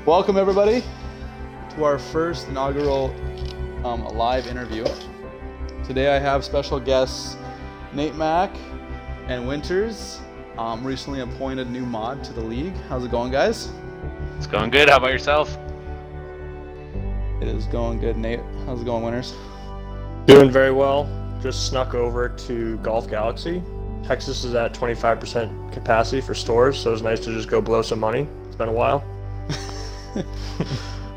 Welcome everybody to our first inaugural live interview. Today I have special guests NateMac and Winters, recently appointed new mod to the league. How's it going, guys? It's going good. How about yourself? It is going good, Nate. How's it going, Winters? Doing very well. Just snuck over to Golf Galaxy. Texas is at 25% capacity for stores, so it's nice to just go blow some money. It's been a while.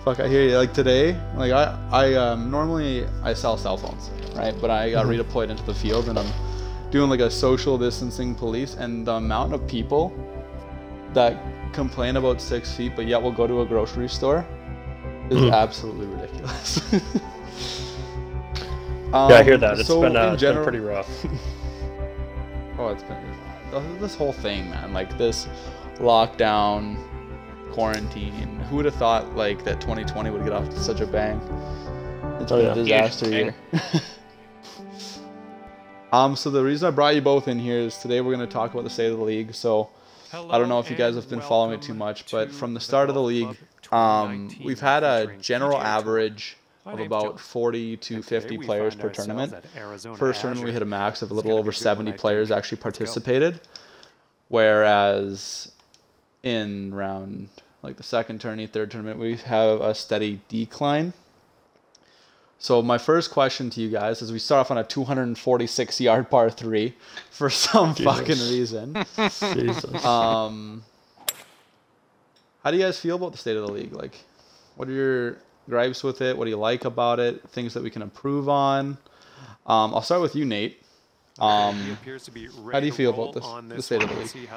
Fuck, I hear you. Like today, like I normally I sell cell phones, right? But I got redeployed into the field and I'm doing like a social distancing police, and the amount of people that complain about 6 feet but yet will go to a grocery store is absolutely ridiculous. Yeah, I hear that. It's so been pretty rough. Oh, it's been this whole thing, man. Like this lockdown, quarantine. Who would have thought like that 2020 would get off to such a bang? It's been a disaster year. So the reason I brought you both in here is today we're going to talk about the state of the league. So I don't know if you guys have been following it too much, but from the start of the league, we've had a general average of about 40 to 50 players per tournament. First tournament we hit a max of a little over 70 players actually participated, whereas in round like the second tournament, third tournament, we have a steady decline. So my first question to you guys is, we start off on a 246-yard par 3 for some fucking reason. Jesus. How do you guys feel about the state of the league? Like, what are your gripes with it? What do you like about it? Things that we can improve on? I'll start with you, Nate. How do you feel about the state of the league?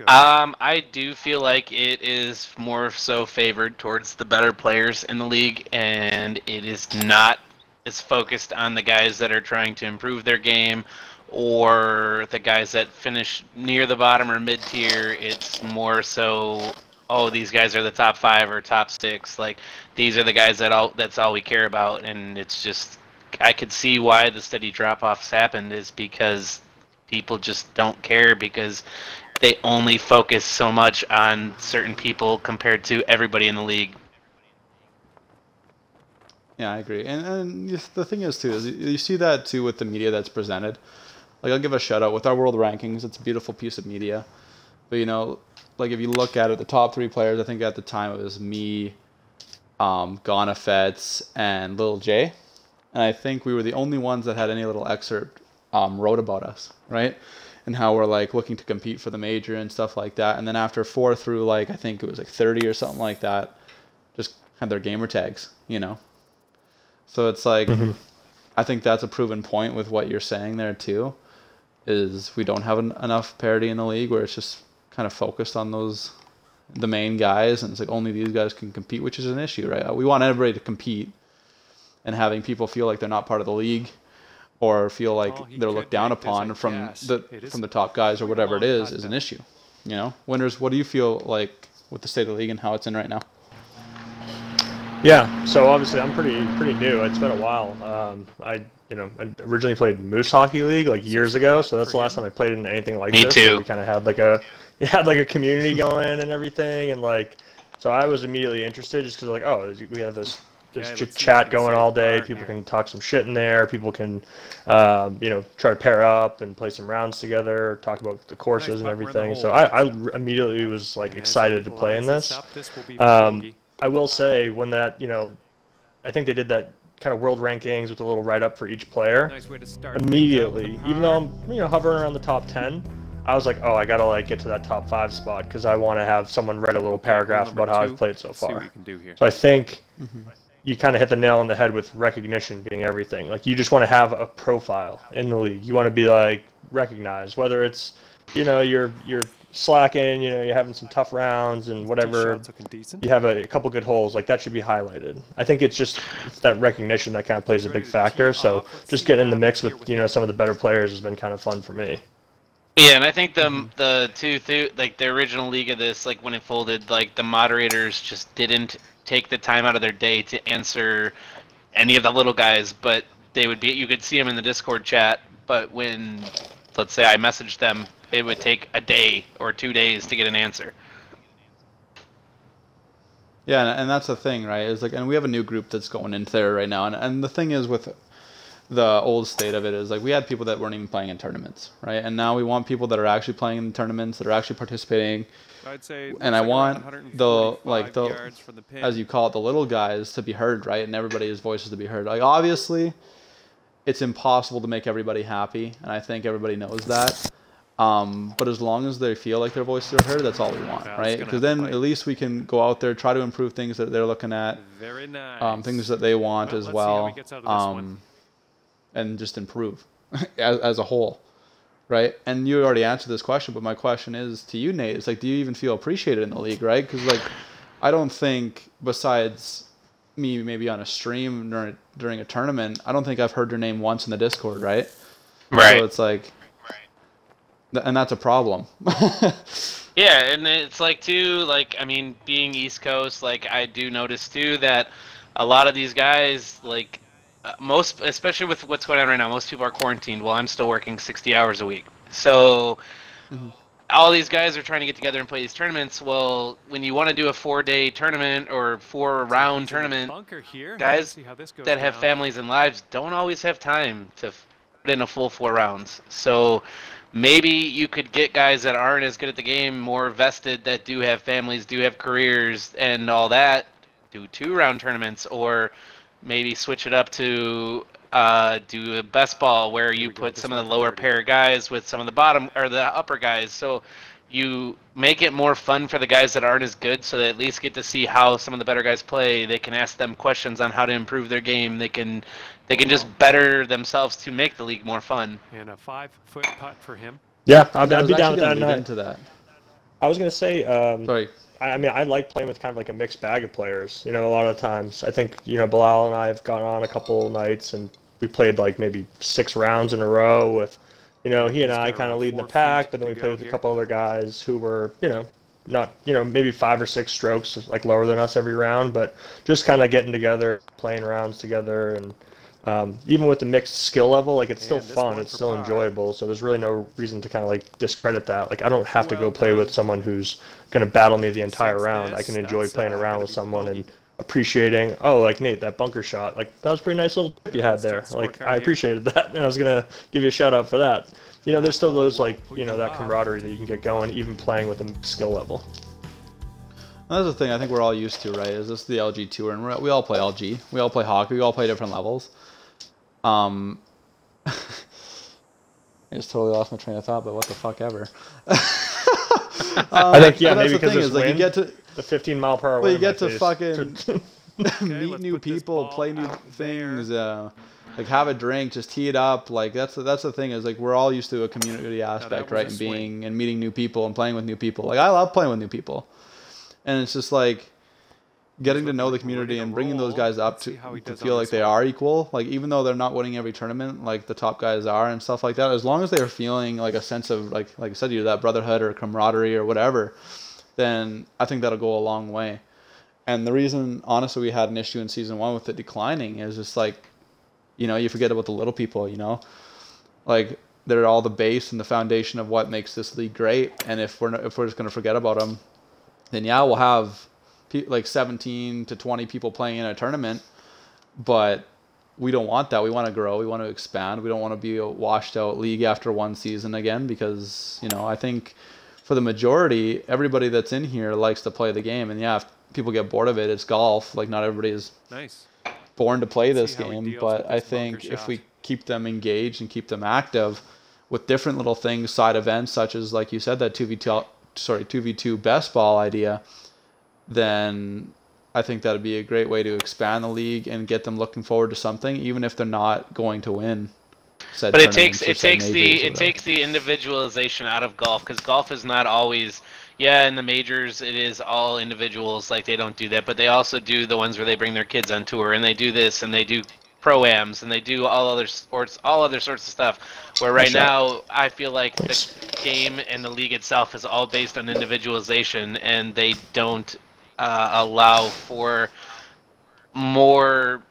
I do feel like it is more so favored towards the better players in the league, and it is not as focused on the guys that are trying to improve their game or the guys that finish near the bottom or mid-tier. It's more so, oh, these guys are the top 5 or top 6. Like, these are the guys that's all we care about, and it's just, I could see why the steady drop-offs happened is because people just don't care, because they only focus so much on certain people compared to everybody in the league. Yeah, I agree. And the thing is, too, is you see that, too, with the media that's presented. Like, I'll give a shout-out. With our world rankings, it's a beautiful piece of media. But, you know, like, if you look at it, the top 3 players, I think at the time it was me, Gonafets, and Lil J. And I think we were the only ones that had any little excerpt wrote about us, right? And how we're like looking to compete for the major and stuff like that. And then after 4 through like, I think it was like 30 or something like that, just had their gamer tags, you know? So it's like, I think that's a proven point with what you're saying there too, is we don't have enough parity in the league where it's just kind of focused on the main guys. And it's like only these guys can compete, which is an issue, right? We want everybody to compete. And having people feel like they're not part of the league, or feel like they're looked down upon from the top guys or whatever it is an issue. You know, Winters, what do you feel like with the state of the league and how it's in right now? Yeah, so obviously I'm pretty new. It's been a while. I originally played Moose Hockey League like years ago, so that's the last time I played in anything like this. Me too. So we kind of had like a community going and everything, and like, so I was immediately interested just because like, oh, we have this. There's chat going all day. People can talk some shit in there. People can, try to pair up and play some rounds together, talk about the courses and everything. So I immediately was like excited to play in this. I will say when that, I think they did that kind of world rankings with a little write-up for each player. Immediately, even though I'm hovering around the top 10, I was like, oh, I gotta like get to that top 5 spot because I want to have someone write a little paragraph about how I've played so far. So I think. You kind of hit the nail on the head with recognition being everything. Like, you just want to have a profile in the league. You want to be like recognized, whether it's, you're slacking, you're having some tough rounds and whatever. You have a couple good holes, like that should be highlighted. I think it's that recognition that kind of plays a big factor. So just getting in the mix with some of the better players has been kind of fun for me. Yeah, and I think the original league of this, like when it folded, like the moderators just didn't take the time out of their day to answer any of the little guys, but you could see them in the Discord chat, but when, let's say I messaged them, it would take a day or 2 days to get an answer. Yeah, and that's the thing, right? Is like, and we have a new group that's going into there right now, and the thing is with the old state of it is like we had people that weren't even playing in tournaments, right? And now we want people that are actually playing in tournaments, that are actually participating. I'd say And I want the yards from the pin. as you call it, the little guys to be heard, right? And everybody's voices to be heard. Like obviously, it's impossible to make everybody happy, and I think everybody knows that. But as long as they feel like their voices are heard, that's all we want, right? Because then at least we can go out there, try to improve things that they're looking at, Very nice. things that they want as well, and just improve as a whole, right? And you already answered this question, but my question is to you, Nate. It's like, do you even feel appreciated in the league, right? Because like, I don't think besides me maybe on a stream during a tournament, I don't think I've heard your name once in the Discord, right? Right. So it's like, and that's a problem. Yeah, and it's like too, like, I mean, being East Coast, like I do notice too that a lot of these guys, like most, especially with what's going on right now, most people are quarantined. Well, I'm still working 60 hours a week, so all these guys are trying to get together and play these tournaments. Well, when you want to do a 4-day tournament or 4-round tournament, guys that have families and lives don't always have time to put in a full 4 rounds. So maybe you could get guys that aren't as good at the game more vested, that do have families, do have careers and all that, do 2-round tournaments, or maybe switch it up to do a best ball where you put some of the lower pair guys with some of the bottom or the upper guys. So you make it more fun for the guys that aren't as good, so they at least get to see how some of the better guys play. They can ask them questions on how to improve their game. They can just better themselves to make the league more fun. And a 5-foot putt for him. Yeah, I'd be down with that. Into that. I was gonna say, Sorry. I mean, I like playing with kind of like a mixed bag of players. You know, a lot of times, I think Bilal and I have gone on a couple nights and we played like maybe 6 rounds in a row with, he and I kind of leading the pack, but then we played with a couple other guys who were, not, maybe 5 or 6 strokes like lower than us every round, but just kind of getting together, playing rounds together, and even with the mixed skill level, like it's still fun, it's still enjoyable. So there's really no reason to kind of like discredit that. Like I don't have to go play with someone who's going to battle me the entire round. I can enjoy playing around with someone and appreciating, oh, like Nate, that bunker shot, like that was a pretty nice little tip you had there. Like I appreciated that, and I was gonna give you a shout out for that. There's still those like that camaraderie that you can get going even playing with a skill level. That's the thing I think we're all used to, right? Is this the LG tour, and we all play LG, we all play hockey, we all play different levels. I just totally lost my train of thought, but what the fuck ever. I think maybe because is like you get to the 15-mile-per-hour. Well, you get to fucking meet new people, play new things, like have a drink, just tee it up. Like that's the thing is like we're all used to a community aspect, right? And meeting new people and playing with new people. Like I love playing with new people, and it's just like getting to know the community and bringing those guys up to feel like they are equal. Like even though they're not winning every tournament, like the top guys are and stuff like that. As long as they're feeling like a sense of like I said to you, that brotherhood or camaraderie or whatever, then I think that'll go a long way. And the reason, honestly, we had an issue in season 1 with it declining is just like, you forget about the little people, like they're all the base and the foundation of what makes this league great. And if we're just gonna forget about them, then yeah, we'll have like 17 to 20 people playing in a tournament, but we don't want that. We want to grow. We want to expand. We don't want to be a washed out league after one season again, because I think for the majority, everybody that's in here likes to play the game. And yeah, if people get bored of it, it's golf. Like not everybody is born to play this game, but I think if we keep them engaged and keep them active with different little things, side events such as, like you said, that 2v2 best ball idea, then I think that'd be a great way to expand the league and get them looking forward to something, even if they're not going to win. But it takes the individualization out of golf, because golf is not always, in the majors it is all individuals, like they don't do that, but they also do the ones where they bring their kids on tour and they do this and they do pro-ams and they do all other sorts of stuff, where right now I feel like the game and the league itself is all based on individualization, and they don't allow for more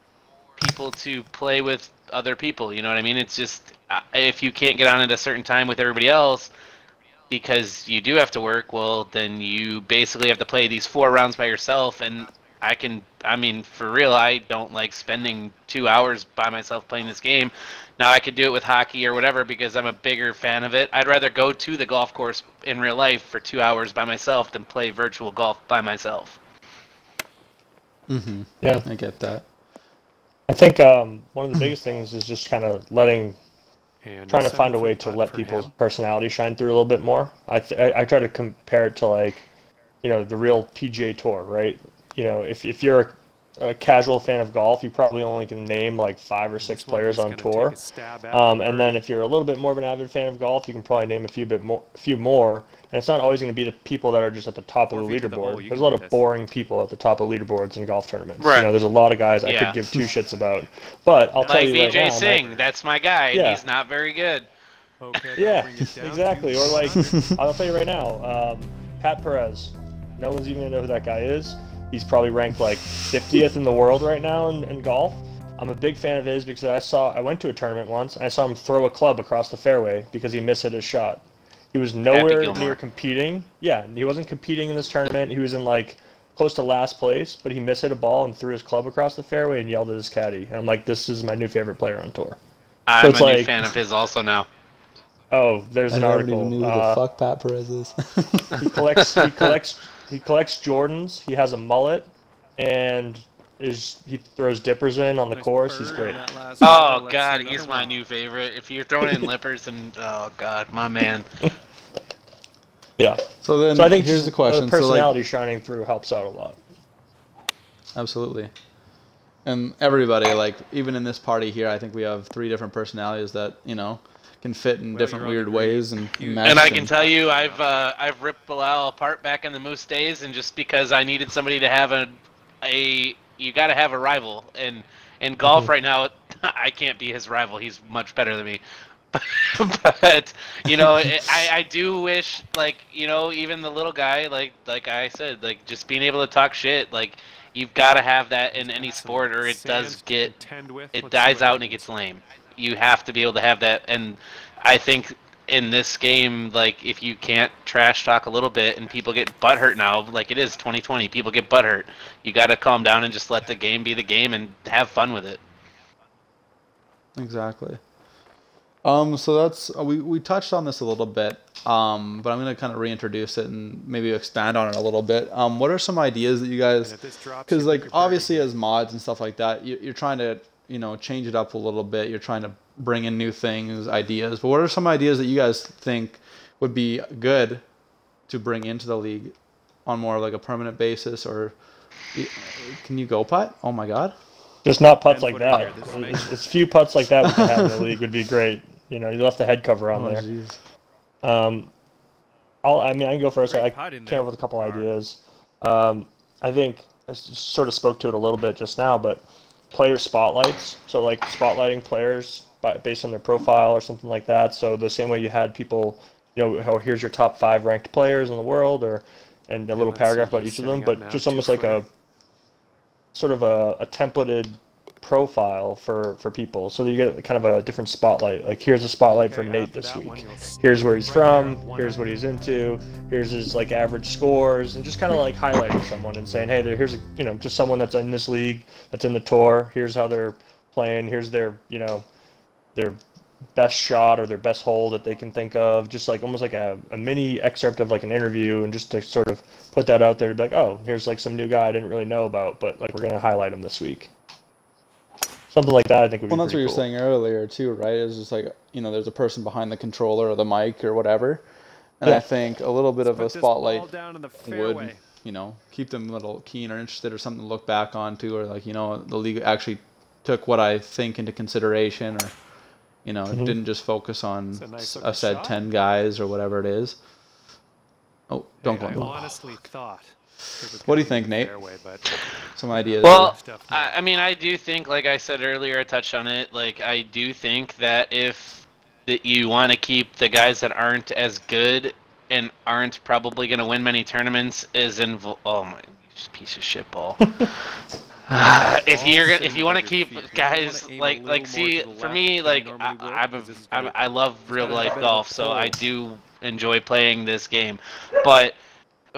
people to play with other people. You know what I mean? It's just if you can't get on at a certain time with everybody else because you do have to work, well then you basically have to play these 4 rounds by yourself, and I mean, for real, I don't like spending 2 hours by myself playing this game. Now I could do it with hockey or whatever because I'm a bigger fan of it. I'd rather go to the golf course in real life for 2 hours by myself than play virtual golf by myself. Mm-hmm. Yeah, I get that. I think one of the biggest things is just kind of trying to find a way to let people's personality shine through a little bit more. I try to compare it to, like, you know, the real PGA Tour, right? You know, if you're a casual fan of golf, you probably only can name like 5 or 6 players on tour. And then if you're a little bit more of an avid fan of golf, you can probably name a few more. And it's not always going to be the people that are just at the top of the leaderboard. There's a lot of boring people at the top of leaderboards in golf tournaments. Right. You know, there's a lot of guys I could give 2 shits about. But I'll tell like you right Vijay now, Singh, that's my guy. Yeah. He's not very good. Okay, yeah, exactly. Or like, I'll tell you right now, Pat Perez. No one's even going to know who that guy is. He's probably ranked like 50th in the world right now in golf. I'm a big fan of his because I went to a tournament once and I saw him throw a club across the fairway because he mishit his shot. He was nowhere near competing. Yeah, he wasn't competing in this tournament. He was in like close to last place, but he mishit a ball and threw his club across the fairway and yelled at his caddy. And I'm like, this is my new favorite player on tour. I'm a new fan of his also now. Oh, there's an article. I never even knew who the fuck Pat Perez is. He collects Jordans. He has a mullet, and he throws dippers in on the course. He's great. Oh God, he's my new favorite. If you're throwing in lippers and oh God, my man. Yeah. So I think here's the question. Personality shining through helps out a lot. Absolutely. And everybody, like, even in this party here, I think we have 3 different personalities that, you know, can fit in different weird ways and mesh. And I can tell you, I've ripped Bilal apart back in the Moose days, and just because I needed somebody to have you got to have a rival. And in golf right now, I can't be his rival. He's much better than me. But you know, I do wish, like, you know, even the little guy, like I said, like, just being able to talk shit, like, you've got to have that in any sport, or it dies out and it gets lame. You have to be able to have that, and I think in this game, like, if you can't trash talk a little bit and people get butthurt now, like it is 2020, people get butthurt. You got to calm down and just let the game be the game and have fun with it. Exactly. So that's we touched on this a little bit, but I'm going to kind of reintroduce it and maybe expand on it a little bit. What are some ideas that you guys, because like obviously as mods and stuff like that, you're trying to, you know, change it up a little bit. You're trying to bring in new things, ideas. But what are some ideas that you guys think would be good to bring into the league on more of like a permanent basis? Or can you go putt? Oh my God. Just not putts like that. It's few putts like that we can have in the league would be great. You know, you left the head cover on there. Geez. I can go first. I came up with a couple ideas. I think I sort of spoke to it a little bit just now, but player spotlights. So like spotlighting players based on their profile or something like that. So the same way you had people, you know, here's your top 5 ranked players in the world, and a little paragraph about each of them, but just almost like a sort of a templated profile for people, so that you get kind of a different spotlight. Like, here's a spotlight for Nate this week. Here's where he's from. Here's what he's into. Here's his like average scores, and just kind of like highlighting someone and saying, hey, here's just someone that's in this league, that's in the tour. Here's how they're playing. Here's their, you know, their best shot or their best hole that they can think of. Just like almost like a mini excerpt of like an interview, and just to sort of put that out there to be like, oh, here's like some new guy I didn't really know about, but like we're gonna highlight him this week. Something like that, I think would be Well, that's what you were cool. saying earlier too, right? It's just like, you know, there's a person behind the controller or the mic or whatever, and I think a little bit of a spotlight would, you know, keep them a little keen or interested, or something to look back onto, or like, you know, the league actually took what I think into consideration, or, you know, didn't just focus on a said 10 guys or whatever it is. Oh, don't go. I honestly thought. What do you think, Nate? Some ideas? Well, I mean, I do think, like I said earlier, I touched on it, like, I do think that if you want to keep the guys that aren't as good and aren't probably going to win many tournaments oh my piece of shit ball. If you want to keep guys like see, for me, like, I love real life golf, so I do enjoy playing this game, but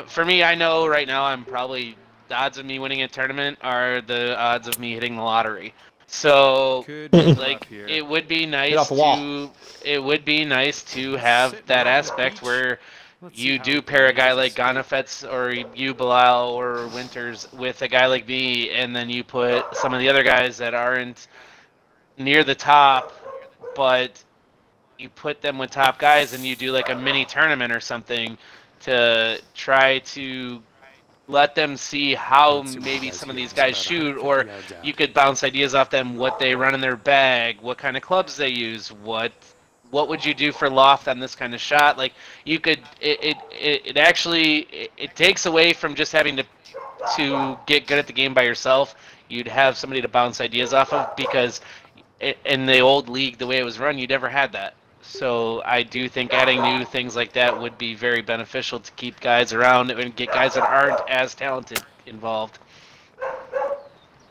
for me, I know right now I'm probably the odds of me winning a tournament are the odds of me hitting the lottery. So, Could move like, up here. it would be off nice the wall. to have Sitting that right on the aspect beach. where Let's see you how do he pair a guy manages like to escape. Ganefetz or you, Bilal, or Winters with a guy like me, and then you put some of the other guys that aren't near the top, but you put them with top guys and you do like a mini tournament or something to try to let them see how Let's see what he maybe does some of here. these He's guys about shoot, 150 or yards out. you could bounce ideas off them, what they run in their bag, what kind of clubs they use, what would you do for loft on this kind of shot. Like, you could it actually it takes away from just having to get good at the game by yourself. You'd have somebody to bounce ideas off of, because in the old league, the way it was run, you never had that. So I do think adding new things like that would be very beneficial to keep guys around and get guys that aren't as talented involved.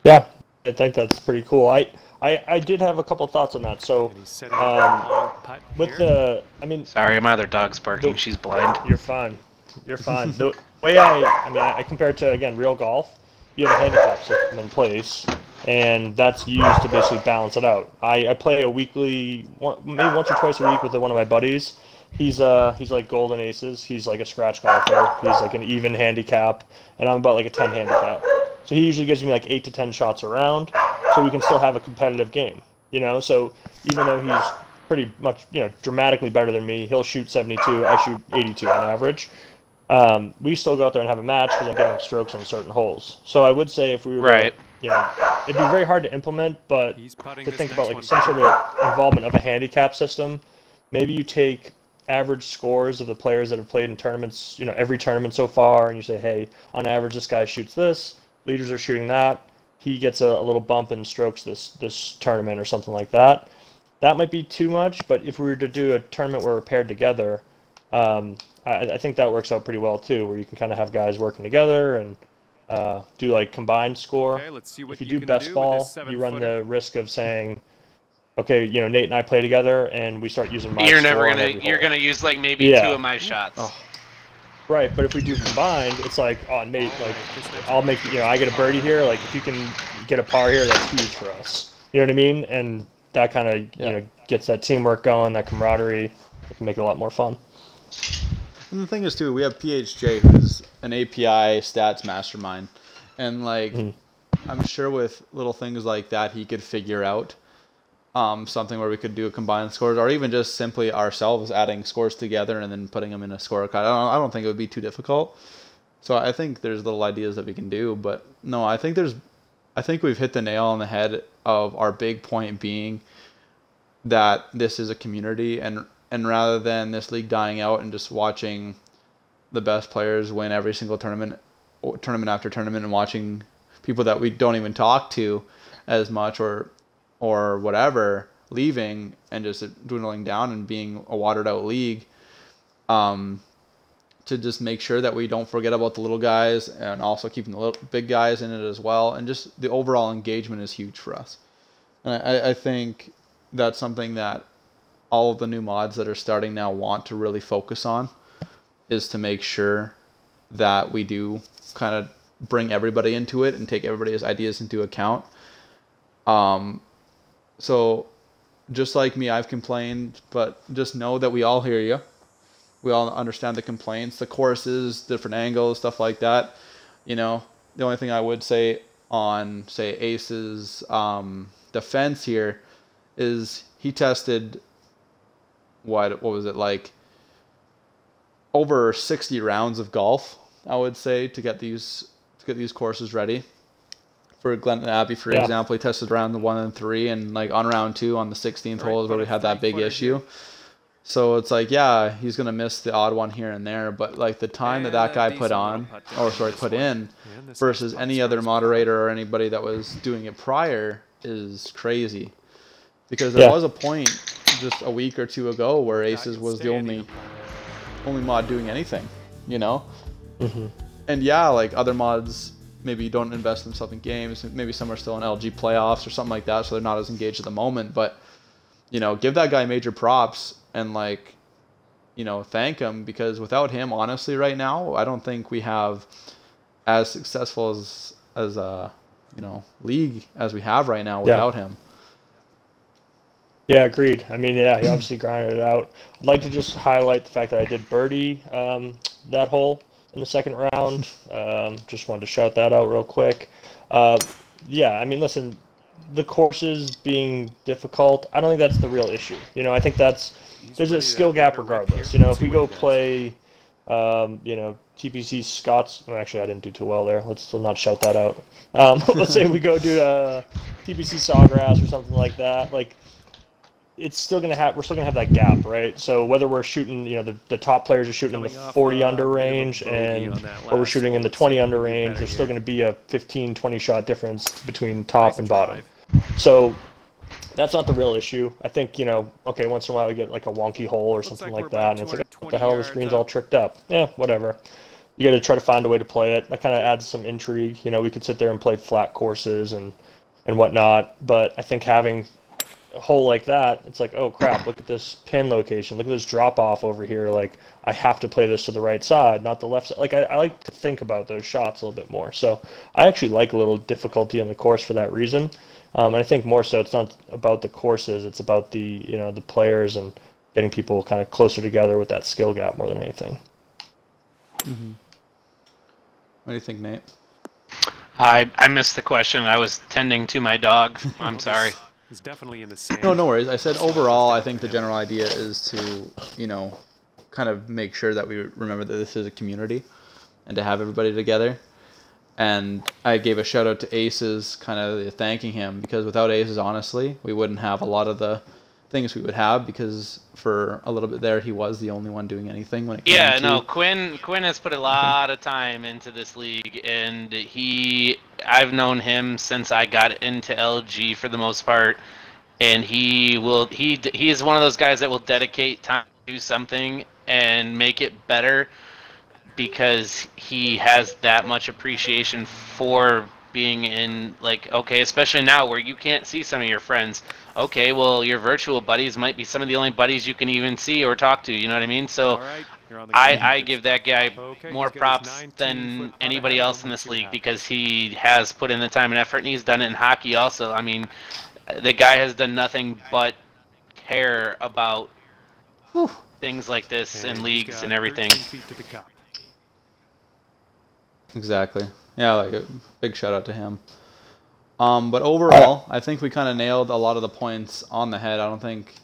Yeah, I think that's pretty cool. I did have a couple thoughts on that. So, And he's setting up a long putt with here. I mean, Sorry, my other dog's barking. She's blind. you're fine. You're fine. The way I compare it to, again, real golf. You have a handicap system in place, and that's used to basically balance it out. I play a weekly, maybe once or twice a week with one of my buddies. He's like golden aces. He's like a scratch golfer. He's like an even handicap, and I'm about like a 10 handicap. So he usually gives me like 8 to 10 shots around, so we can still have a competitive game. You know, so even though he's pretty much, dramatically better than me, he'll shoot 72. I shoot 82 on average. We still go out there and have a match because I'm getting strokes on certain holes. So I would say if we were Right. to, it'd be very hard to implement, but He's putting to this think next about like one some sort pretty of involvement of a handicap system, maybe you take average scores of the players that have played in tournaments, every tournament so far, and you say, hey, on average this guy shoots this, leaders are shooting that, he gets a little bump in strokes this tournament or something like that. That might be too much, but if we were to do a tournament where we're paired together, I think that works out pretty well too, where you can kind of have guys working together and do like combined score. Okay, let's see what If you you do can best do with this ball, you run 7-footer. the risk of saying, okay, Nate and I play together, and we start using my You're score never on gonna every you're hole. gonna use like maybe Yeah. 2 of my shots. Oh. Right, but if we do combined, it's like, oh, Nate, like, This next I'll make, I get a birdie here. Like, if you can get a par here, that's huge for us. You know what I mean? And that kind of, Yeah. gets that teamwork going, that camaraderie. It can make it a lot more fun. And the thing is, too, we have PHJ, who's an API stats mastermind. And, like, I'm sure with little things like that, he could figure out something where we could do a combined scores, or even just simply ourselves adding scores together and then putting them in a scorecard. I don't think it would be too difficult. So I think there's little ideas that we can do. But, no, I think we've hit the nail on the head of our big point being that this is a community, and rather than this league dying out and just watching the best players win every single tournament after tournament, and watching people that we don't even talk to as much or whatever leaving and just dwindling down and being a watered out league, to just make sure that we don't forget about the little guys and also keeping the little big guys in it as well, and just the overall engagement is huge for us. And I think that's something that all of the new mods that are starting now want to really focus on, is to make sure that we do kind of bring everybody into it and take everybody's ideas into account. So just like me, I've complained, but just know that we all hear you. We all understand the complaints, the courses, different angles, stuff like that. The only thing I would say on, say, Ace's defense here is he tested, what was it, like over 60 rounds of golf, I would say, to get these courses ready. For Glenton Abbey, for example, he tested round 1 and 3, and like on round 2 on the 16th hole is where we had that big issue. So it's like, yeah, he's gonna miss the odd one here and there, but like the time that guy put in versus any other moderator or anybody that was doing it prior is crazy. Because there was a point just a week or two ago where Aces was the only mod doing anything, Mm-hmm. And yeah, like other mods maybe don't invest themselves in games. Maybe some are still in LG playoffs or something like that, so they're not as engaged at the moment. But give that guy major props and thank him, because without him, honestly, right now, I don't think we have as successful as a league as we have right now without him. Yeah, agreed. I mean, yeah, he obviously grinded it out. I'd like to just highlight the fact that I did birdie that hole in the second round. Just wanted to shout that out real quick. Yeah, I mean, listen, the courses being difficult, I don't think that's the real issue. I think there's a skill gap regardless. If we go play, TPC Scots. Well, actually, I didn't do too well there. Let's still not shout that out. Let's say we go do TPC Sawgrass or something like that. Like, we're still gonna have that gap, right? So whether we're shooting, the top players are shooting in the 40 under range, or we're shooting in the 20 under range, there's still gonna be a 15, 20 shot difference between top and bottom. So that's not the real issue. I think, okay, once in a while we get like a wonky hole or something like that, and it's like, what the hell, the screen's all tricked up. Yeah, whatever. You got to try to find a way to play it. That kind of adds some intrigue. We could sit there and play flat courses and whatnot, but I think having a hole like that, it's like, oh crap, look at this pin location, look at this drop off over here, like I have to play this to the right side, not the left side. Like I like to think about those shots a little bit more, so I actually like a little difficulty on the course for that reason. And I think more so it's not about the courses, it's about the the players and getting people kind of closer together with that skill gap more than anything. Mm-hmm. What do you think, Nate? I missed the question. I was tending to my dog. I'm sorry. It's definitely in the sand. No worries. I said overall, I think the general idea is to, kind of make sure that we remember that this is a community and to have everybody together. And I gave a shout out to Aces, kind of thanking him, because without Aces, honestly, we wouldn't have a lot of the things we would have, because for a little bit there, he was the only one doing anything when it came to... Quinn has put a lot of time into this league, and I've known him since I got into LG for the most part, and he is one of those guys that will dedicate time to do something and make it better, because he has that much appreciation for being in, like, okay, especially now where you can't see some of your friends. Okay, well, your virtual buddies might be some of the only buddies you can even see or talk to, you know what I mean? So I give that guy more props than anybody else in this league, because he has put in the time and effort, and he's done it in hockey also. I mean, the guy has done nothing but care about things like this and leagues and everything. Exactly. Yeah, like a big shout out to him. But overall, I think we kind of nailed a lot of the points on the head. I don't think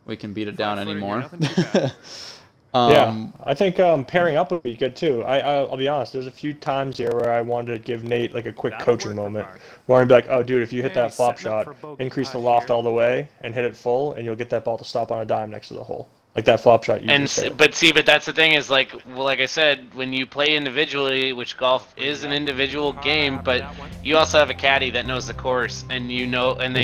we can beat it down anymore. Yeah, I think pairing up would be good too. I'll be honest, there's a few times here where I wanted to give Nate like a quick coaching moment, where I'd be like, oh dude, if you hit that flop shot, increase the loft all the way and hit it full, and you'll get that ball to stop on a dime next to the hole. Like that flop shot. But that's the thing is, like I said, when you play individually, which golf is an individual game, but you also have a caddy that knows the course, and they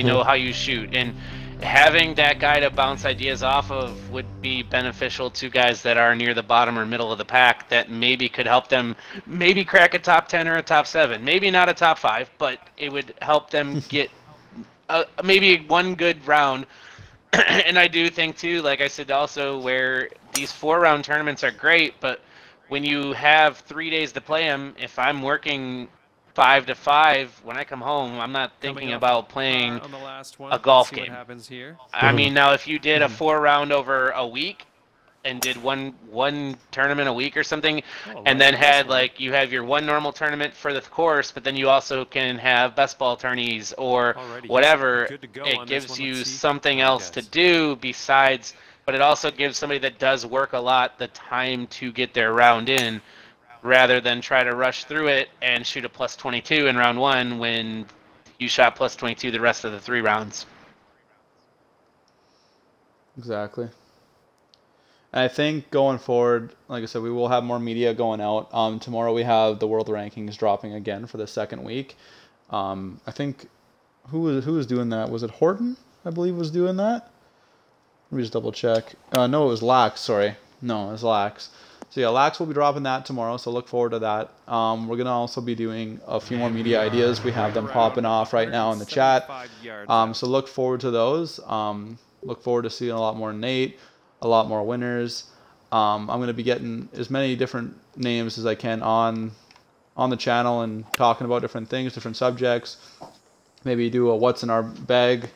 know how you shoot, and having that guy to bounce ideas off of would be beneficial to guys that are near the bottom or middle of the pack, that maybe could help them maybe crack a top 10 or a top 7, maybe not a top 5, but it would help them get maybe one good round. And I do think too, like I said also, where these 4-round tournaments are great, but when you have 3 days to play them, if I'm working 5 to 5 when I come home, I'm not thinking about playing a golf game. I mean, now if you did a 4-round over a week and did one tournament a week or something, and then had you have your one normal tournament for the course, but then you also can have best ball tourneys or whatever, it gives you something else to do besides, but it also gives somebody that does work a lot the time to get their round in, rather than try to rush through it and shoot a plus 22 in round 1 when you shot plus 22 the rest of the 3 rounds. Exactly. And I think going forward, like I said, we will have more media going out. Tomorrow we have the world rankings dropping again for the second week. I think who was doing that? Was it Horton? I believe was doing that. Let me just double check. No, it was Lax. Sorry, no, it was Lax. So yeah, Lax will be dropping that tomorrow. So look forward to that. We're gonna also be doing a few more media ideas. We have them popping off right now in the chat. So look forward to those. Look forward to seeing a lot more Nate. A lot more winners. I'm going to be getting as many different names as I can on on the channel and talking about different things, different subjects. Maybe do a what's in our bag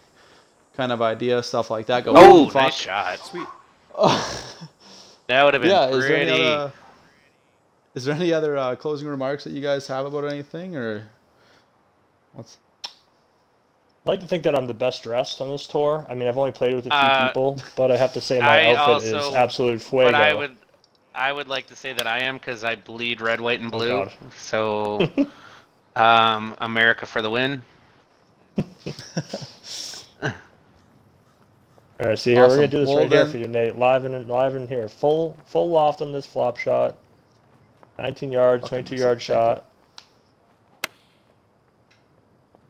kind of idea, stuff like that. Go Oh, nice shot. Sweet. That would have been Yeah, pretty. is there any other closing remarks that you guys have about anything, or what's? I like to think that I'm the best dressed on this tour. I mean, I've only played with a few people, but I have to say my outfit is absolute fuego. But I would like to say that I am, because I bleed red, white, and blue. God. So, America for the win. All right, see here, Awesome. we're gonna do this Well, right here then- for you, Nate. Live in here. Full loft on this flop shot. 19 yards, 22-yard shot.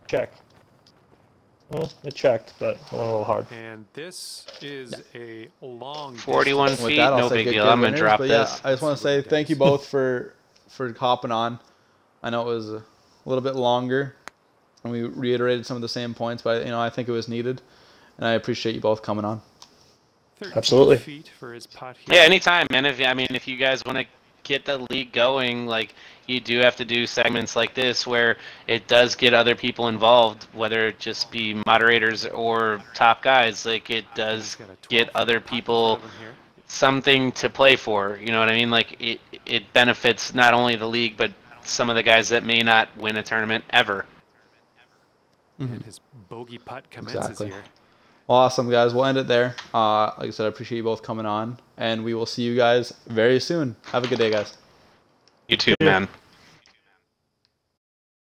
Check. Well, it checked, but it went a little hard. And this is a long 41 distance. With feet, that, I'll no say big good deal. I'm gonna winners, drop but this. Yeah, I just want to say thank you both for hopping on. I know it was a little bit longer, and we reiterated some of the same points, but I think it was needed, and I appreciate you both coming on. 13 Absolutely. feet for his putt here. Yeah, anytime, man. If you guys want to get the league going, like, you do have to do segments like this where it does get other people involved, whether it just be moderators or top guys. Like, it does Got a get 12 other putt people from here. something to play for. You know what I mean? Like, it benefits not only the league, but some of the guys that may not win a tournament ever. And his bogey putt commences Exactly. here. Awesome, guys. We'll end it there. Like I said, I appreciate you both coming on, and we will see you guys very soon. Have a good day, guys. You too, man.